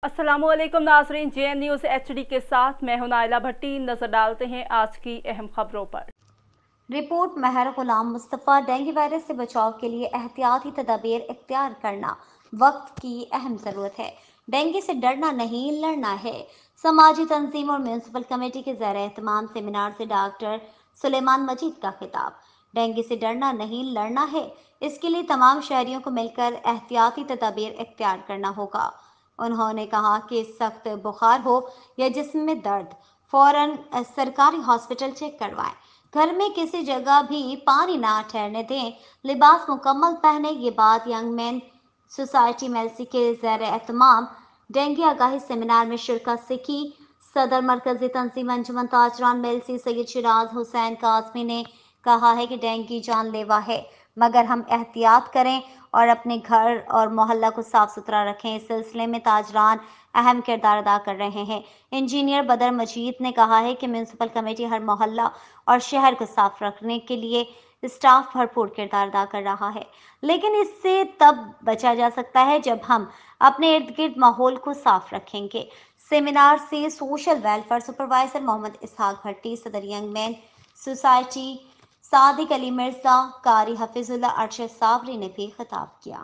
अस्सलाम वालेकुम नाज़रीन, JN न्यूज़ HD के साथ मैं हूं नाइला भट्टी। नजर डालते हैं आज की अहम खबरों पर। रिपोर्ट महर गुलाम मुस्तफ़ा। डेंगू वायरस से बचाव के लिए एहतियाती तदाबीर इख्तियार करना वक्त की अहम ज़रूरत है। डेंगू से डरना नहीं, लड़ना है। समाजी तंजीम और म्यूनसिपल कमेटी के ज़ेर एहतमाम सेमिनार से डॉक्टर सुलेमान मजीद का खिताब। डेंगू से डरना नहीं, लड़ना है। इसके लिए तमाम शहरियों को मिलकर एहतियाती तदाबीर इख्तियार करना होगा। उन्होंने कहा कि सख्त बुखार हो या जिस्म में दर्द, फौरन सरकारी हॉस्पिटल चेक करवाएं। घर में किसी जगह भी पानी ना ठहरने दें। लिबास मुकम्मल पहने। ये बात यंग मैन सोसाइटी मेलसी के ज़ेर एहतमाम डेंगू आगाही सेमिनार में शिरकत से की। सदर मरकजी तंजीम अंजुमन ताजरान मेलसी सैयद शिराज हुसैन कासमी ने कहा है कि डेंगू जानलेवा है, मगर हम एहतियात करें और अपने घर और मोहल्ला को साफ सुथरा रखें। इस सिलसिले में ताजरान अहम किरदार अदा कर रहे हैं। इंजीनियर बदर मजीद ने कहा है कि म्यूनसिपल कमेटी हर मोहल्ला और शहर को साफ रखने के लिए स्टाफ भरपूर किरदार अदा कर रहा है, लेकिन इससे तब बचा जा सकता है जब हम अपने इर्द गिर्द माहौल को साफ रखेंगे। सेमिनार से सोशल वेलफेयर सुपरवाइजर मोहम्मद इसहाक भट्टी, सदर young man society Sadiq Ali Mirza, कारी हफीजुल्लाह, अरशद साबरी ने भी खिताब किया।